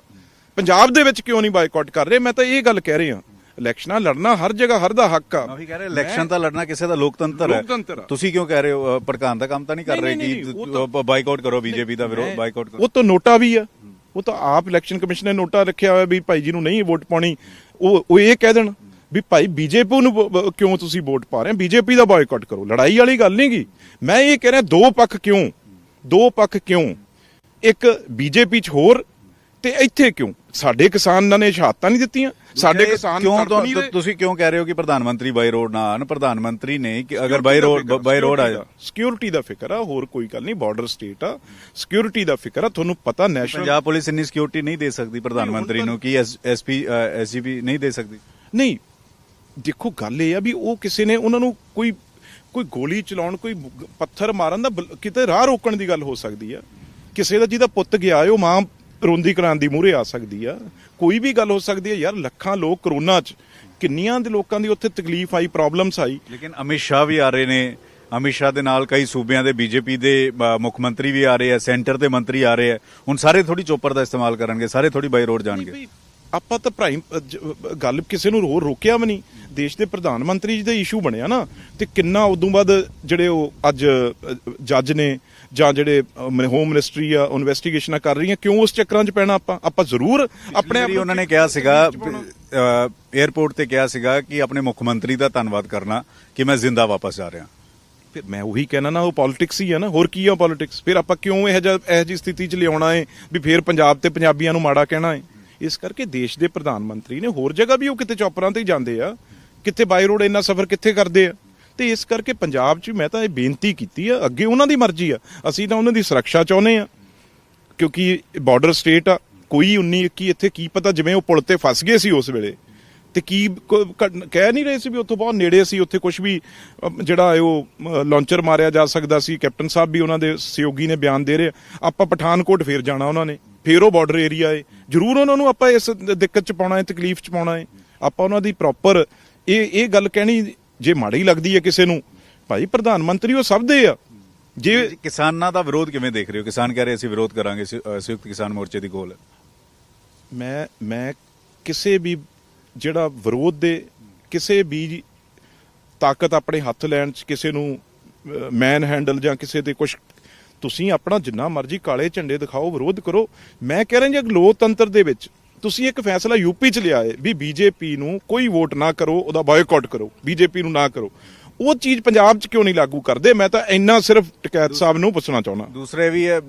ਪੰਜਾਬ ਦੇ ਵਿੱਚ ਕਿਉਂ ਨਹੀਂ ਬਾਈਕਾਟ ਕਰ ਰਹੇ? ਮੈਂ ਤਾਂ ਇਹ ਗੱਲ ਕਹਿ ਰਿਹਾ, ਇਲੈਕਸ਼ਨਾਂ ਲੜਨਾ ਹਰ ਜਗ੍ਹਾ ਹਰ ਦਾ ਹੱਕ ਆ। ਮੈਂ ਵੀ ਕਹਿ ਰਿਹਾ ਇਲੈਕਸ਼ਨ ਤਾਂ ਲੜਨਾ ਕਿਸੇ ਦਾ ਲੋਕਤੰਤਰ ਹੈ। ਤੁਸੀਂ ਕਿਉਂ ਕਹਿ ਰਹੇ ਹੋ ਭੜਕਾਉਣ ਦਾ ਕੰਮ ਤਾਂ ਨਹੀਂ ਕਰ ਰਹੇ ਕਿ ਬਾਈਕਾਟ ਕਰੋ ਬੀਜੇਪੀ ਦਾ ਵਿਰੋਧ ਬਾਈਕਾਟ ਕਰੋ? ਉਹ ਤਾਂ ਨੋਟਾ ਵੀ ਆ, ਉਹ ਤਾਂ ਆਪ ਇਲੈਕਸ਼ਨ ਕਮਿਸ਼ਨ ਨੇ ਨੋਟਾ ਰੱਖਿਆ ਹੋਇਆ ਵੀ ਭਾਈ ਜੀ ਨੂੰ ਨਹੀਂ ਵੋਟ ਪਾਉਣੀ। ਉਹ ਇਹ ਕਹਿ ਦੇਣ ਵੀ ਭਾਈ ਬੀਜੇਪੀ ਨੂੰ ਕਿਉਂ ਤੁਸੀਂ ਵੋਟ ਪਾ ਰਹੇ ਹੋ, ਬੀਜੇਪੀ ਦਾ ਬਾਈਕਾਟ ਕਰੋ। ਲੜਾਈ ਵਾਲੀ ਗੱਲ ਨਹੀਂ ਗੀ। ਮੈਂ ਇਹ ਕਹਿ ਰਿਹਾ ਦੋ ਪੱਖ ਕਿਉਂ? ਇੱਕ ਬੀਜੇਪੀ 'ਚ ਹੋਰ ਤੇ ਇੱਥੇ ਕਿਉਂ? ਸਾਡੇ ਕਿਸਾਨਾਂ ਨੇ ਸ਼ਹਾਦਤਾਂ ਨਹੀਂ ਦਿੱਤੀਆਂ? ਸਾਡੇ ਕਿਸਾਨ ਤੁਸੀਂ ਕਿਉਂ ਕਹਿ ਰਹੇ ਹੋ ਕਿ ਪ੍ਰਧਾਨ ਮੰਤਰੀ ਬਾਈ ਰੋਡ ਨਾ ਆਣ? ਪ੍ਰਧਾਨ ਮੰਤਰੀ ਨੇ ਕਿ ਅਗਰ ਬਾਈ ਰੋਡ ਆ ਜਾ, ਸਿਕਿਉਰਿਟੀ ਦਾ ਫਿਕਰ ਆ, ਹੋਰ ਕੋਈ ਗੱਲ ਨਹੀਂ। ਬਾਰਡਰ ਸਟੇਟ ਆ, ਸਿਕਿਉਰਿਟੀ ਦਾ ਫਿਕਰ ਆ। ਤੁਹਾਨੂੰ ਪਤਾ ਨੈਸ਼ਨਲ ਪੰਜਾਬ ਪੁਲਿਸ ਇੰਨੀ ਸਿਕਿਉਰਿਟੀ ਨਹੀਂ ਦੇ ਸਕਦੀ ਪ੍ਰਧਾਨ ਮੰਤਰੀ ਨੂੰ, ਕਿ ਐਸਜੀਪੀ ਨਹੀਂ ਦੇ ਸਕਦੀ? ਨਹੀਂ, ਦੇਖੋ ਗੱਲ ਇਹ ਆ ਵੀ ਉਹ ਕਿਸੇ ਨੇ ਉਹਨਾਂ ਨੂੰ ਕੋਈ ਗੋਲੀ ਚਲਾਉਣ, ਕੋਈ ਪੱਥਰ ਮਾਰਨ ਦਾ, ਕਿਤੇ ਰਾਹ ਰੋਕਣ ਦੀ ਗੱਲ ਹੋ ਸਕਦੀ ਆ। ਕਿਸੇ ਦਾ ਜਿਹਦਾ ਪੁੱਤ ਗਿਆ ਉਹ ਮਾਂ ਰੋਂਦੀ ਕਰਾਉਣ ਦੀ ਮੂਹਰੇ ਆ ਸਕਦੀ ਆ। ਕੋਈ ਵੀ ਗੱਲ ਹੋ ਸਕਦੀ ਹੈ ਯਾਰ। ਲੱਖਾਂ ਲੋਕ ਕਰੋਨਾ 'ਚ, ਕਿੰਨੀਆਂ ਦੇ ਲੋਕਾਂ ਦੀ ਉੱਥੇ ਤਕਲੀਫ ਆਈ, ਪ੍ਰੋਬਲਮਸ ਆਈ। ਲੇਕਿਨ ਅਮਿਤ ਸ਼ਾਹ ਵੀ ਆ ਰਹੇ ਨੇ, ਅਮਿਤ ਸ਼ਾਹ ਦੇ ਨਾਲ ਕਈ ਸੂਬਿਆਂ ਦੇ ਬੀਜੇਪੀ ਦੇ ਮੁੱਖ ਮੰਤਰੀ ਵੀ ਆ ਰਹੇ ਆ, ਸੈਂਟਰ ਦੇ ਮੰਤਰੀ ਆ ਰਹੇ ਆ। ਹੁਣ ਸਾਰੇ ਥੋੜੀ ਚੋਪਰ ਦਾ ਇਸਤੇਮਾਲ ਕਰਨਗੇ, ਸਾਰੇ ਥੋੜੀ ਬਾਈ ਰੋਡ ਜਾਣਗੇ। ਆਪਾਂ ਤਾਂ ਗੱਲ ਕਿਸੇ ਨੂੰ ਹੋਰ ਰੋਕਿਆ ਵੀ ਨਹੀਂ। ਦੇਸ਼ ਦੇ ਪ੍ਰਧਾਨ ਮੰਤਰੀ ਜੀ ਦਾ ਇਸ਼ੂ ਬਣਿਆ ਨਾ, ਤੇ ਕਿੰਨਾ ਉਦੋਂ ਬਾਅਦ ਜਿਹੜੇ ਉਹ ਅੱਜ ਜੱਜ ਨੇ ਜਾਂ ਜਿਹੜੇ ਹੋਮ ਮਿਨਿਸਟਰੀ ਆ ਇਨਵੈਸਟੀਗੇਸ਼ਨਾਂ ਕਰ ਰਹੀਆਂ, ਕਿਉਂ ਉਸ ਚੱਕਰਾਂ 'ਚ ਪੈਣਾ ਆਪਾਂ ਜ਼ਰੂਰ ਆਪਣੇ ਆਪ। ਉਹਨਾਂ ਨੇ ਕਿਹਾ ਸੀਗਾ 에ਅਰਪੋਰਟ ਤੇ ਕਿਹਾ ਸੀਗਾ ਕਿ ਆਪਣੇ ਮੁੱਖ ਮੰਤਰੀ ਦਾ ਧੰਨਵਾਦ ਕਰਨਾ ਕਿ ਮੈਂ ਜ਼ਿੰਦਾ ਵਾਪਸ ਜਾ ਰਿਹਾ। ਫਿਰ ਮੈਂ ਉਹੀ ਕਹਿਣਾ ਨਾ, ਉਹ ਪੋਲਿਟਿਕਸ ਹੀ ਆ ਨਾ, ਹੋਰ ਕੀ ਆ ਪੋਲਿਟਿਕਸ। ਫਿਰ ਆਪਾਂ ਕਿਉਂ ਇਹੋ ਜਿਹੀ ਸਥਿਤੀ 'ਚ ਲਿਆਉਣਾ ਹੈ ਵੀ ਫਿਰ ਪੰਜਾਬ ਤੇ ਪੰਜਾਬੀਆਂ ਨੂੰ ਮਾੜਾ ਕਹਿਣਾ ਹੈ। ਇਸ ਕਰਕੇ ਦੇਸ਼ ਦੇ ਪ੍ਰਧਾਨ ਮੰਤਰੀ ਨੇ ਹੋਰ ਜਗ੍ਹਾ ਵੀ ਉਹ ਕਿਤੇ ਚੌਪਰਾਂ ਤੇ ਹੀ ਜਾਂਦੇ ਆ, ਕਿੱਥੇ ਬਾਈ ਰੋਡ ਇੰਨਾ ਸਫ਼ਰ ਕਿੱਥੇ ਕਰਦੇ ਆ। ਤੇ ਇਸ ਕਰਕੇ ਪੰਜਾਬ 'ਚ ਮੈਂ ਤਾਂ ਇਹ ਬੇਨਤੀ ਕੀਤੀ ਆ, ਅੱਗੇ ਉਹਨਾਂ ਦੀ ਮਰਜ਼ੀ ਆ, ਅਸੀਂ ਤਾਂ ਉਹਨਾਂ ਦੀ ਸੁਰੱਖਿਆ ਚਾਹੁੰਦੇ ਆ ਕਿਉਂਕਿ ਬਾਰਡਰ ਸਟੇਟ ਆ। ਕੋਈ 19-21 ਇੱਥੇ ਕੀ ਪਤਾ, ਜਿਵੇਂ ਉਹ ਪੁਲ ਤੇ ਫਸ ਗਏ ਸੀ ਉਸ ਵੇਲੇ ਤੇ ਕੀ ਕਹਿ ਨਹੀਂ ਰਹੇ ਸੀ ਵੀ ਉੱਥੋਂ ਬਹੁਤ ਨੇੜੇ ਸੀ, ਉੱਥੇ ਕੁਝ ਵੀ ਜਿਹੜਾ ਉਹ ਲਾਂਚਰ ਮਾਰਿਆ ਜਾ ਸਕਦਾ ਸੀ। ਕੈਪਟਨ ਸਾਹਿਬ ਵੀ ਉਹਨਾਂ ਦੇ ਸਹਿਯੋਗੀ ਨੇ ਬਿਆਨ ਦੇ ਰਹੇ, ਆਪਾਂ ਪਠਾਨਕੋਟ ਫੇਰ ਜਾਣਾ ਉਹਨਾਂ ਨੇ, ਫੇਰ ਉਹ ਬਾਰਡਰ ਏਰੀਆ ਏ, ਜ਼ਰੂਰ ਉਹਨਾਂ ਨੂੰ ਆਪਾਂ ਇਸ ਦਿੱਕਤ 'ਚ ਪਾਉਣਾ ਹੈ, ਤਕਲੀਫ 'ਚ ਪਾਉਣਾ ਹੈ। ਆਪਾਂ ਉਹਨਾਂ ਦੀ ਪ੍ਰੋਪਰ ਇਹ ਗੱਲ ਕਹਿਣੀ ਜੇ ਮਾੜੀ ਲੱਗਦੀ ਹੈ ਕਿਸੇ ਨੂੰ, ਭਾਈ ਪ੍ਰਧਾਨ ਮੰਤਰੀ ਉਹ ਸਭ ਦੇ ਆ। ਜੇ ਕਿਸਾਨਾਂ ਦਾ ਵਿਰੋਧ ਕਿਵੇਂ ਦੇਖ ਰਹੇ ਹੋ? ਕਿਸਾਨ ਕਹਿ ਰਹੇ ਅਸੀਂ ਵਿਰੋਧ ਕਰਾਂਗੇ, ਸੰਯੁਕਤ ਕਿਸਾਨ ਮੋਰਚੇ ਦੀ ਗੋਲ ਹੈ। ਮੈਂ ਕਿਸੇ ਵੀ ਜਿਹੜਾ ਵਿਰੋਧ ਦੇ ਕਿਸੇ ਵੀ ਤਾਕਤ ਆਪਣੇ ਹੱਥ ਲੈਣ 'ਚ ਕਿਸੇ ਨੂੰ ਮੈਨ ਹੈਂਡਲ ਜਾਂ ਕਿਸੇ ਦੇ ਕੁਝ, ਤੁਸੀਂ ਆਪਣਾ ਜਿੰਨਾ ਮਰਜ਼ੀ ਕਾਲੇ ਝੰਡੇ ਦਿਖਾਓ, ਵਿਰੋਧ ਕਰੋ। ਮੈਂ ਕਹਿ ਰਿਹਾ ਜੀ ਲੋਕਤੰਤਰ ਦੇ ਵਿੱਚ ਤੁਸੀਂ ਇੱਕ ਫੈਸਲਾ ਯੂਪੀ 'ਚ ਲਿਆ ਹੈ ਵੀ ਬੀਜੇਪੀ ਨੂੰ ਕੋਈ ਵੋਟ ਨਾ ਕਰੋ, ਉਹਦਾ ਬਾਇਕਾਟ ਕਰੋ, ਬੀਜੇਪੀ ਨੂੰ ਨਾ ਕਰੋ। ਉਹ ਚੀਜ਼ ਪੰਜਾਬ 'ਚ ਕਿਉਂ ਨਹੀਂ ਲਾਗੂ ਕਰਦੇ? ਮੈਂ ਤਾਂ ਇੰਨਾ ਸਿਰਫ ਟਕੈਤ ਸਾਹਿਬ ਨੂੰ ਪੁੱਛਣਾ ਚਾਹੁੰਦਾ। ਦੂਸਰੇ ਵੀ ਹੈ,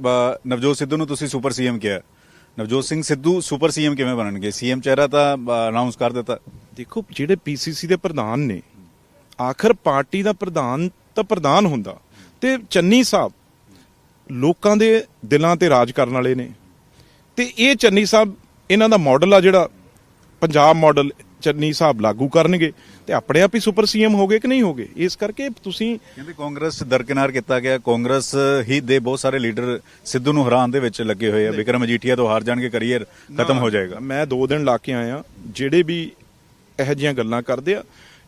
ਨਵਜੋਤ ਸਿੱਧੂ ਨੂੰ ਤੁਸੀਂ ਸੁਪਰ ਸੀਐਮ ਕਿਹਾ, ਨਵਜੋਤ ਸਿੰਘ ਸਿੱਧੂ ਸੁਪਰ ਸੀਐਮ ਕਿਵੇਂ ਬਣਨਗੇ? ਸੀਐਮ ਚਿਹਰਾ ਤਾਂ ਅਨਾਉਂਸ ਕਰ ਦਿੱਤਾ। ਦੇਖੋ ਜਿਹੜੇ ਪੀਸੀਸੀ ਦੇ ਪ੍ਰਧਾਨ ਨੇ, ਆਖਰ ਪਾਰਟੀ ਦਾ ਪ੍ਰਧਾਨ ਤਾਂ ਪ੍ਰਧਾਨ ਹੁੰਦਾ, ਤੇ ਚੰਨੀ ਸਾਹਿਬ ਲੋਕਾਂ ਦੇ ਦਿਲਾਂ ਤੇ ਰਾਜ ਕਰਨ ਵਾਲੇ ਨੇ, ਤੇ ਇਹ ਚੰਨੀ ਸਾਹਿਬ ਇਹਨਾਂ ਦਾ ਮਾਡਲ ਆ, ਜਿਹੜਾ ਪੰਜਾਬ ਮਾਡਲ ਚੰਨੀ ਸਾਹਿਬ ਲਾਗੂ ਕਰਨਗੇ ਤੇ ਆਪਣੇ ਆਪ ਹੀ ਸੁਪਰ ਸੀਐਮ ਹੋ ਗਏ ਕਿ ਨਹੀਂ ਹੋ ਗਏ। ਇਸ ਕਰਕੇ ਤੁਸੀਂ ਕਹਿੰਦੇ ਕਾਂਗਰਸ ਦਰਕਿਨਾਰ ਕੀਤਾ ਗਿਆ, ਕਾਂਗਰਸ ਹੀ ਦੇ ਬਹੁਤ ਸਾਰੇ ਲੀਡਰ ਸਿੱਧੂ ਨੂੰ ਹਰਾਉਣ ਦੇ ਵਿੱਚ ਲੱਗੇ ਹੋਏ ਆ। ਵਿਕਰਮ ਮਜੀਠੀਆ ਤੋਂ ਹਾਰ ਜਾਣਗੇ, ਕਰੀਅਰ ਖਤਮ ਹੋ ਜਾਏਗਾ। ਮੈਂ 2 ਦਿਨ ਲਾ ਕੇ ਆਇਆ, ਜਿਹੜੇ ਵੀ ਇਹੋ ਜਿਹੀਆਂ ਗੱਲਾਂ ਕਰਦੇ ਆ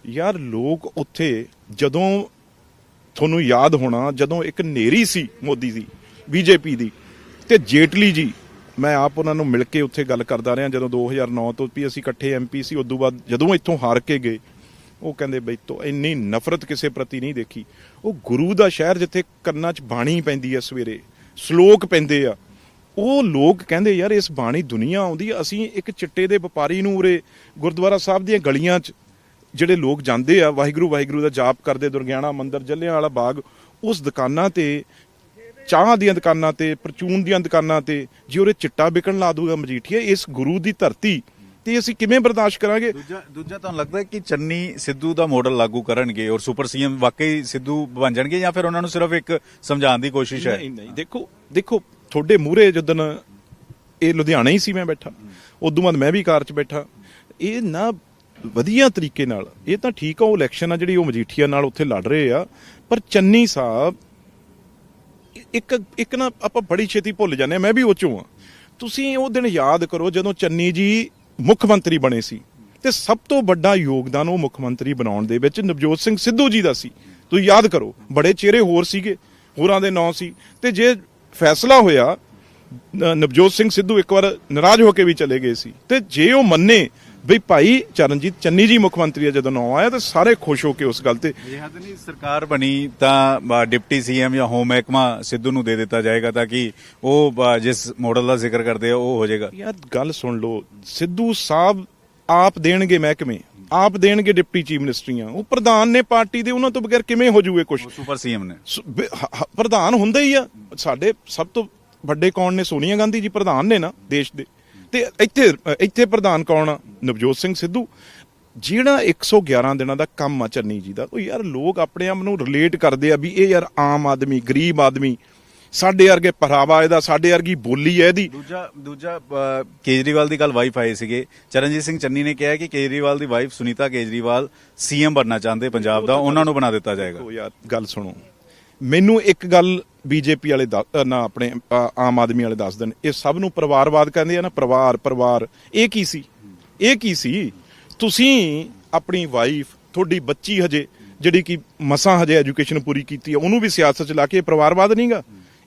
ਯਾਰ, ਲੋਕ ਉੱਥੇ ਜਦੋਂ ਤੁਹਾਨੂੰ ਯਾਦ ਹੋਣਾ, ਜਦੋਂ ਇੱਕ ਨੇਰੀ ਸੀ ਮੋਦੀ ਦੀ ਬੀਜੇਪੀ ਦੀ ਤੇ ਜੇਟਲੀ ਜੀ, ਮੈਂ ਆਪ ਉਹਨਾਂ ਨੂੰ ਮਿਲ ਕੇ ਉੱਥੇ ਗੱਲ ਕਰਦਾ ਰਿਹਾ ਜਦੋਂ 2009 ਤੋਂ ਵੀ ਅਸੀਂ ਇਕੱਠੇ ਐਮਪੀ ਸੀ। ਉਦੋਂ ਬਾਅਦ ਜਦੋਂ ਇੱਥੋਂ ਹਾਰ ਕੇ ਗਏ, ਉਹ ਕਹਿੰਦੇ ਬਈ ਤੋਂ ਇੰਨੀ ਨਫ਼ਰਤ ਕਿਸੇ ਪ੍ਰਤੀ ਨਹੀਂ ਦੇਖੀ। ਉਹ ਗੁਰੂ ਦਾ ਸ਼ਹਿਰ ਜਿੱਥੇ ਕੰਨਾਂ 'ਚ ਬਾਣੀ ਪੈਂਦੀ ਹੈ, ਸਵੇਰੇ ਸ਼ਲੋਕ ਪੈਂਦੇ ਆ, ਉਹ ਲੋਕ ਕਹਿੰਦੇ ਯਾਰ ਇਸ ਬਾਣੀ ਦੁਨੀਆ ਆਉਂਦੀ ਆ। ਅਸੀਂ ਇੱਕ ਚਿੱਟੇ ਦੇ ਵਪਾਰੀ ਨੂੰ ਉਰੇ ਗੁਰਦੁਆਰਾ ਸਾਹਿਬ ਦੀਆਂ ਗਲੀਆਂ 'ਚ ਜਿਹੜੇ ਲੋਕ ਜਾਂਦੇ ਆ, ਵਾਹਿਗੁਰੂ ਵਾਹਿਗੁਰੂ ਦਾ ਜਾਪ ਕਰਦੇ, ਦੁਰਗਿਆਣਾ ਮੰਦਿਰ, ਜਲਿਆਂਵਾਲਾ ਬਾਗ, ਉਸ ਦੁਕਾਨਾਂ ਤੇ, ਚਾਹ ਦੀਆਂ ਦੁਕਾਨਾਂ ਤੇ, ਪਰਚੂਨ ਦੀਆਂ ਦੁਕਾਨਾਂ ਤੇ ਜੇ ਉਹਦੇ ਚਿੱਟਾ ਵਿਕਣ ਲਾ ਦੂਗਾ ਮਜੀਠੀਆ, ਇਸ ਗੁਰੂ ਦੀ ਧਰਤੀ ਤੇ ਅਸੀਂ ਕਿਵੇਂ ਬਰਦਾਸ਼ਤ ਕਰਾਂਗੇ? ਦੂਜਾ ਤੁਹਾਨੂੰ ਲੱਗਦਾ ਕਿ ਚੰਨੀ ਸਿੱਧੂ ਦਾ ਮਾਡਲ ਲਾਗੂ ਕਰਨਗੇ ਔਰ ਸੁਪਰ ਸੀਐਮ ਵਾਕਈ ਸਿੱਧੂ ਬਣ ਜਾਣਗੇ, ਜਾਂ ਫਿਰ ਉਹਨਾਂ ਨੂੰ ਸਿਰਫ ਇੱਕ ਸਮਝਾਉਣ ਦੀ ਕੋਸ਼ਿਸ਼ ਹੈ? ਨਹੀਂ, ਦੇਖੋ ਤੁਹਾਡੇ ਮੂਹਰੇ ਜਦੋਂ ਇਹ ਲੁਧਿਆਣਾ ਹੀ ਸੀ ਮੈਂ ਬੈਠਾ, ਉਦੋਂ ਬਾਅਦ ਮੈਂ ਵੀ ਕਾਰ 'ਚ ਬੈਠਾ, ਇਹ ਨਾ ਵਧੀਆ ਤਰੀਕੇ ਨਾਲ, ਇਹ ਤਾਂ ਠੀਕ ਆ ਉਹ ਇਲੈਕਸ਼ਨ ਆ ਜਿਹੜੀ ਉਹ ਮਜੀਠੀਆ ਨਾਲ ਉੱਥੇ ਲੜ ਰਹੇ ਆ, ਪਰ ਚੰਨੀ ਸਾਹਿਬ ਇੱਕ ਨਾ ਆਪਾਂ ਬੜੀ ਛੇਤੀ ਭੁੱਲ ਜਾਂਦੇ ਆ, ਮੈਂ ਵੀ ਉਹ ਚੋਂ ਆ। ਤੁਸੀਂ ਉਹ ਦਿਨ ਯਾਦ ਕਰੋ ਜਦੋਂ ਚੰਨੀ ਜੀ ਮੁੱਖ ਮੰਤਰੀ ਬਣੇ ਸੀ, ਤੇ ਸਭ ਤੋਂ ਵੱਡਾ ਯੋਗਦਾਨ ਉਹ ਮੁੱਖ ਮੰਤਰੀ ਬਣਾਉਣ ਦੇ ਵਿੱਚ ਨਵਜੋਤ ਸਿੰਘ ਸਿੱਧੂ ਜੀ ਦਾ ਸੀ। ਤੁਸੀਂ ਯਾਦ ਕਰੋ, ਬੜੇ ਚਿਹਰੇ ਹੋਰ ਸੀਗੇ, ਹੋਰਾਂ ਦੇ ਨਾਂ ਸੀ, ਤੇ ਜੇ ਫੈਸਲਾ ਹੋਇਆ, ਨਵਜੋਤ ਸਿੰਘ ਸਿੱਧੂ ਇੱਕ ਵਾਰ ਨਾਰਾਜ਼ ਹੋ ਕੇ ਵੀ ਚਲੇ ਗਏ ਸੀ, ਤੇ ਜੇ ਉਹ ਮੰਨੇ ਬਈ ਭਾਈ ਚਰਨਜੀਤ ਚੰਨੀ ਜੀ ਮੁੱਖ ਮੰਤਰੀ ਆ, ਜਦੋਂ ਨਾਂ ਆਇਆ ਤਾਂ ਸਾਰੇ ਖੁਸ਼ ਹੋ ਕੇ ਉਸ ਗੱਲ ਤੇ। ਇਹ ਹੱਦ ਨਹੀਂ ਸਰਕਾਰ ਬਣੀ ਤਾਂ ਡਿਪਟੀ ਸੀਐਮ ਜਾਂ ਹੋਮ ਮਹਿਕਮਾ ਸਿੱਧੂ ਨੂੰ ਦੇ ਦਿੱਤਾ ਜਾਏਗਾ ਤਾਂ ਕਿ ਉਹ ਜਿਸ ਮਾਡਲ ਦਾ ਜ਼ਿਕਰ ਕਰਦੇ ਆ ਉਹ ਹੋ ਜਾਏਗਾ। ਯਾਰ ਗੱਲ ਸੁਣ ਲਓ, ਸਿੱਧੂ ਸਾਹਿਬ ਆਪ ਦੇਣਗੇ ਮਹਿਕਮੇ, ਆਪ ਦੇਣਗੇ ਡਿਪਟੀ ਚੀਫ ਮਿਨਿਸਟਰੀਆਂ, ਉਹ ਪ੍ਰਧਾਨ ਨੇ ਪਾਰਟੀ ਦੇ, ਉਹਨਾਂ ਤੋਂ ਬਗੈਰ ਕਿਵੇਂ ਹੋ ਜੂਏ ਕੁਝ? ਸੁਪਰ ਸੀਐਮ ਨੇ ਪ੍ਰਧਾਨ ਹੁੰਦਾ ਹੀ ਆ। ਸਾਡੇ ਸਭ ਤੋਂ ਵੱਡੇ ਕੌਣ ਨੇ? ਸੋਨੀਆ ਗਾਂਧੀ ਜੀ ਪ੍ਰਧਾਨ ਨੇ ਨਾ ਦੇਸ਼ ਦੇ, ਤੇ ਇੱਥੇ ਪ੍ਰਧਾਨ ਕੌਣ ਆ? ਨਵਜੋਤ ਸਿੰਘ ਸਿੱਧੂ। ਜਿਹੜਾ 111 ਦਿਨਾਂ ਦਾ ਕੰਮ ਆ ਚੰਨੀ ਜੀ ਦਾ, ਉਹ ਯਾਰ ਲੋਕ ਆਪਣੇ ਆਪ ਨੂੰ ਰਿਲੇਟ ਕਰਦੇ ਆ ਵੀ ਇਹ ਯਾਰ ਆਮ ਆਦਮੀ, ਗਰੀਬ ਆਦਮੀ, ਸਾਡੇ ਵਰਗੇ ਪਹਿਰਾਵਾ ਇਹਦਾ, ਸਾਡੇ ਵਰਗੀ ਬੋਲੀ ਹੈ ਇਹਦੀ। ਦੂਜਾ ਕੇਜਰੀਵਾਲ ਦੀ ਗੱਲ ਵਾਈਫ ਆਏ ਸੀਗੇ, ਚਰਨਜੀਤ ਸਿੰਘ ਚੰਨੀ ਨੇ ਕਿਹਾ ਕਿ ਕੇਜਰੀਵਾਲ ਦੀ ਵਾਈਫ ਸੁਨੀਤਾ ਕੇਜਰੀਵਾਲ ਸੀਐਮ ਬਣਨਾ ਚਾਹੁੰਦੇ ਪੰਜਾਬ ਦਾ, ਉਹਨਾਂ ਨੂੰ ਬਣਾ ਦਿੱਤਾ ਜਾਏਗਾ। ਯਾਰ ਗੱਲ ਸੁਣੋ, ਮੈਨੂੰ ਇੱਕ ਗੱਲ ਬੀਜੇਪੀ ਵਾਲੇ ਨਾ ਆਪਣੇ ਆਮ ਆਦਮੀ ਵਾਲੇ ਦੱਸ ਦੇਣ, ਇਹ ਸਭ ਨੂੰ ਪਰਿਵਾਰਵਾਦ ਕਹਿੰਦੇ ਆ ਨਾ, ਪਰਿਵਾਰ ਇਹ ਕੀ ਸੀ? ਇਹ ਕੀ ਸੀ? ਤੁਸੀਂ ਆਪਣੀ ਵਾਈਫ, ਤੁਹਾਡੀ ਬੱਚੀ ਹਜੇ ਜਿਹੜੀ ਕਿ ਮਸਾਂ ਹਜੇ ਐਜੂਕੇਸ਼ਨ ਪੂਰੀ ਕੀਤੀ ਹੈ, ਉਹਨੂੰ ਵੀ ਸਿਆਸਤ ਚ ਲਾ ਕੇ ਪਰਿਵਾਰਵਾਦ ਨਹੀਂਗਾ।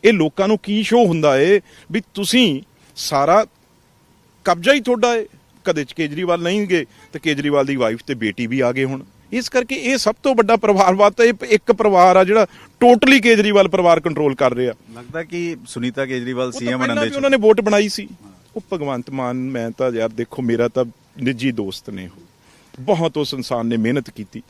ਇਹ ਲੋਕਾਂ ਨੂੰ ਕੀ ਸ਼ੋਅ ਹੁੰਦਾ ਏ ਵੀ ਤੁਸੀਂ ਸਾਰਾ ਕਬਜ਼ਾ ਹੀ ਤੁਹਾਡਾ ਏ, ਕਦੇ ਕੇਜਰੀਵਾਲ ਨਹੀਂ ਗਏ ਤੇ ਕੇਜਰੀਵਾਲ ਦੀ ਵਾਈਫ ਤੇ ਬੇਟੀ ਵੀ ਆ ਗਏ ਹੁਣ। ਇਸ ਕਰਕੇ ਇਹ ਸਭ ਤੋਂ ਵੱਡਾ ਪਰਿਵਾਰਵਾਦ ਤਾਂ ਇਹ ਇੱਕ ਪਰਿਵਾਰ ਆ ਜਿਹੜਾ ਟੋਟਲੀ ਕੇਜਰੀਵਾਲ ਪਰਿਵਾਰ ਕੰਟਰੋਲ ਕਰ ਰਿਹਾ। ਲੱਗਦਾ ਕਿ ਸੁਨੀਤਾ ਕੇਜਰੀਵਾਲ ਉਹ ਤਾਂ ਸੀਐਮ ਪਹਿਲਾਂ ਬਣਨ ਵੀ ਦੇ ਉਹਨਾਂ ਨੇ ਵੋਟ ਬਣਾਈ ਸੀ। ਉਹ ਭਗਵੰਤ ਮਾਨ, ਮੈਂ ਤਾਂ ਯਾਰ ਦੇਖੋ ਮੇਰਾ ਤਾਂ ਨਿੱਜੀ ਦੋਸਤ ਨੇ, ਉਹ ਬਹੁਤ ਉਸ ਇਨਸਾਨ ਨੇ ਮਿਹਨਤ ਕੀਤੀ।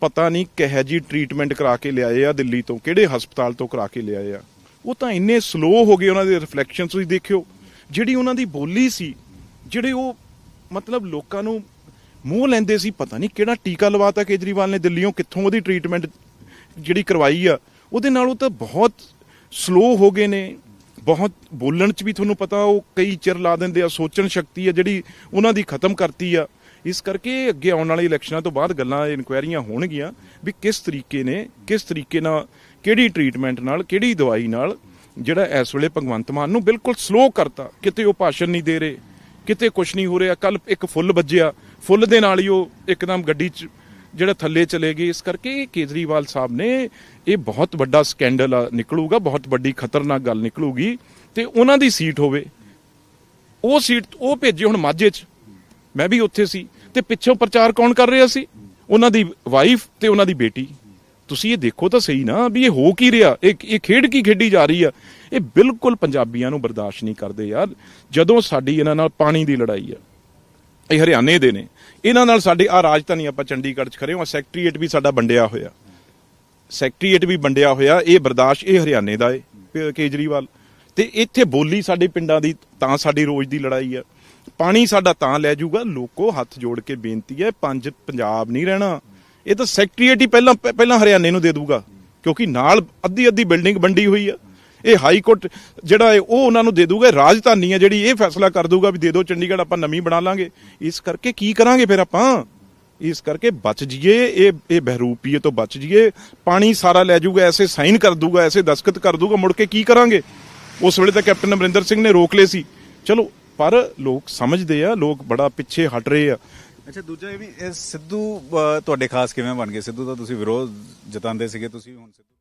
ਪਤਾ ਨਹੀਂ ਕਿਹੋ ਜੀ ਟ੍ਰੀਟਮੈਂਟ ਕਰਾ ਕੇ ਲਿਆਏ ਆ ਦਿੱਲੀ ਤੋਂ, ਕਿਹੜੇ ਹਸਪਤਾਲ ਤੋਂ ਕਰਾ ਕੇ ਲਿਆਏ ਆ। ਉਹ ਤਾਂ ਇੰਨੇ ਸਲੋ ਹੋ ਗਏ, ਉਹਨਾਂ ਦੇ ਰਿਫਲੈਕਸ਼ਨ ਤੁਸੀਂ ਦੇਖਿਓ, ਜਿਹੜੀ ਉਹਨਾਂ ਦੀ ਬੋਲੀ ਸੀ, ਜਿਹੜੇ ਉਹ ਮਤਲਬ ਲੋਕਾਂ ਨੂੰ ਮੂੰਹ ਲੈਂਦੇ ਸੀ। ਪਤਾ ਨਹੀਂ ਕਿਹੜਾ ਟੀਕਾ ਲਵਾਤਾ ਕੇਜਰੀਵਾਲ ਨੇ ਦਿੱਲੀੋਂ, ਕਿੱਥੋਂ ਉਹਦੀ ਟ੍ਰੀਟਮੈਂਟ ਜਿਹੜੀ ਕਰਵਾਈ ਆ, ਉਹਦੇ ਨਾਲ ਉਹ ਤਾਂ ਬਹੁਤ ਸਲੋ ਹੋ ਗਏ ਨੇ। ਬਹੁਤ ਬੋਲਣ 'ਚ ਵੀ ਤੁਹਾਨੂੰ ਪਤਾ ਉਹ ਕਈ ਚਿਰ ਲਾ ਦਿੰਦੇ ਆ, ਸੋਚਣ ਸ਼ਕਤੀ ਆ ਜਿਹੜੀ ਉਹਨਾਂ ਦੀ ਖਤਮ ਕਰਤੀ ਆ। ਇਸ ਕਰਕੇ ਅੱਗੇ ਆਉਣ ਵਾਲੇ ਇਲੈਕਸ਼ਨਾਂ ਤੋਂ ਬਾਅਦ ਗੱਲਾਂ ਇਨਕੁਆਇਰੀਆਂ ਹੋਣਗੀਆਂ ਵੀ ਕਿਸ ਤਰੀਕੇ ਨਾਲ ਕਿਹੜੀ ਟ੍ਰੀਟਮੈਂਟ ਨਾਲ, ਕਿਹੜੀ ਦਵਾਈ ਨਾਲ ਜਿਹੜਾ ਇਸ ਵੇਲੇ ਭਗਵੰਤ ਮਾਨ ਨੂੰ ਬਿਲਕੁਲ ਸਲੋ ਕਰਤਾ। ਕਿਤੇ ਉਹ ਭਾਸ਼ਣ ਨਹੀਂ ਦੇ ਰਹੇ, ਕਿਤੇ ਕੁਝ ਨਹੀਂ ਹੋ ਰਿਹਾ। ਕੱਲ ਇੱਕ ਫੁੱਲ ਵੱਜਿਆ, ਫੁੱਲ ਦੇ ਨਾਲ ਹੀ ਉਹ ਇੱਕਦਮ ਗੱਡੀ 'ਚ ਜਿਹੜਾ ਥੱਲੇ ਚਲੇ ਗਏ। ਇਸ ਕਰਕੇ ਕੇਜਰੀਵਾਲ ਸਾਹਿਬ ਨੇ ਇਹ ਬਹੁਤ ਵੱਡਾ ਸਕੈਂਡਲ ਨਿਕਲੂਗਾ, ਬਹੁਤ ਵੱਡੀ ਖਤਰਨਾਕ ਗੱਲ ਨਿਕਲੂਗੀ। ਤੇ ਉਹਨਾਂ ਦੀ ਸੀਟ ਹੋਵੇ, ਉਹ ਸੀਟ ਉਹ ਭੇਜੇ ਹੁਣ ਮਾਝੇ 'ਚ, ਮੈਂ ਵੀ ਉੱਥੇ ਸੀ, ਤੇ ਪਿੱਛੋਂ ਪ੍ਰਚਾਰ ਕੌਣ ਕਰ ਰਿਹਾ ਸੀ? ਉਹਨਾਂ ਦੀ ਵਾਈਫ ਤੇ ਉਹਨਾਂ ਦੀ ਬੇਟੀ। ਤੁਸੀਂ ਇਹ ਦੇਖੋ ਤਾਂ ਸਹੀ ਨਾ ਵੀ ਇਹ ਹੋ ਕੀ ਰਿਹਾ, ਇਹ ਖੇਡ ਕੀ ਖੇਡੀ ਜਾ ਰਹੀ ਆ। ਇਹ ਬਿਲਕੁਲ ਪੰਜਾਬੀਆਂ ਨੂੰ ਬਰਦਾਸ਼ਤ ਨਹੀਂ ਕਰਦੇ ਯਾਰ। ਜਦੋਂ ਸਾਡੀ ਇਹਨਾਂ ਨਾਲ ਪਾਣੀ ਦੀ ਲੜਾਈ ਆ, ਇਹ ਹਰਿਆਣੇ ਦੇ ਨੇ, ਇਹਨਾਂ ਨਾਲ ਸਾਡੇ ਆ ਰਾਜਧਾਨੀ ਆਪਾਂ ਚੰਡੀਗੜ੍ਹ 'ਚ ਖੜੇ ਹਾਂ, ਸੈਕਟਰੀਏਟ ਵੀ ਸਾਡਾ ਵੰਡਿਆ ਹੋਇਆ, ਇਹ ਬਰਦਾਸ਼ਤ ਇਹ ਹਰਿਆਣੇ ਦਾ ਏ ਕੇਜਰੀਵਾਲ। ਤੇ ਇੱਥੇ ਬੋਲੀ ਸਾਡੇ ਪਿੰਡਾਂ ਦੀ ਤਾਂ ਸਾਡੀ ਰੋਜ਼ ਦੀ ਲੜਾਈ ਆ। ਪਾਣੀ ਸਾਡਾ ਤਾਂ ਲੈ ਜਾਊਗਾ। ਲੋਕੋ ਹੱਥ ਜੋੜ ਕੇ ਬੇਨਤੀ ਹੈ, ਪੰਜਾਬ ਨਹੀਂ ਰਹਿਣਾ। ਇਹ ਤਾਂ ਸੈਕਟਰੀਏਟ ਹੀ ਪਹਿਲਾਂ ਹਰਿਆਣੇ ਨੂੰ ਦੇ ਦੂਗਾ, ਕਿਉਂਕਿ ਨਾਲ ਅੱਧੀ ਬਿਲਡਿੰਗ ਵੰਡੀ ਹੋਈ ਆ। ਇਹ ਹਾਈ ਕੋਰਟ ਜਿਹੜਾ ਹੈ ਉਹ ਉਹਨਾਂ ਨੂੰ ਦੇ ਦੂਗਾ। ਰਾਜਧਾਨੀ ਆ ਜਿਹੜੀ ਇਹ ਫੈਸਲਾ ਕਰ ਦੂਗਾ ਵੀ ਦੇ ਦਿਓ ਚੰਡੀਗੜ੍ਹ, ਆਪਾਂ ਨਵੀਂ ਬਣਾ ਲਾਂਗੇ। ਇਸ ਕਰਕੇ ਕੀ ਕਰਾਂਗੇ ਫਿਰ ਆਪਾਂ? ਇਸ ਕਰਕੇ ਬਚ ਜੀਏ, ਇਹ ਬਹਿਰੂਪੀਏ ਤੋਂ ਬਚ ਜੀਏ। ਪਾਣੀ ਸਾਰਾ ਲੈ ਜਾਊਗਾ, ਐਸੇ ਸਾਈਨ ਕਰ ਦੂਗਾ, ਐਸੇ ਦਸਤਖਤ ਕਰ ਦੂਗਾ, ਮੁੜ ਕੇ ਕੀ ਕਰਾਂਗੇ? ਉਸ ਵੇਲੇ ਤਾਂ ਕੈਪਟਨ ਅਮਰਿੰਦਰ ਸਿੰਘ ਨੇ ਰੋਕ ਲਏ ਸੀ, ਚਲੋ, ਪਰ ਲੋਕ ਸਮਝਦੇ ਆ, ਲੋਕ ਬੜਾ ਪਿੱਛੇ ਹਟ ਰਹੇ ਆ। ਅੱਛਾ, ਦੂਜਾ ਇਹ ਵੀ ਇਹ ਸਿੱਧੂ ਤੁਹਾਡੇ ਖਾਸ ਕਿਵੇਂ ਬਣ ਗਏ? ਸਿੱਧੂ ਦਾ ਤੁਸੀਂ ਵਿਰੋਧ ਜਤਾਉਂਦੇ ਸੀਗੇ, ਤੁਸੀਂ ਹੁਣ ਸਿੱਧੂ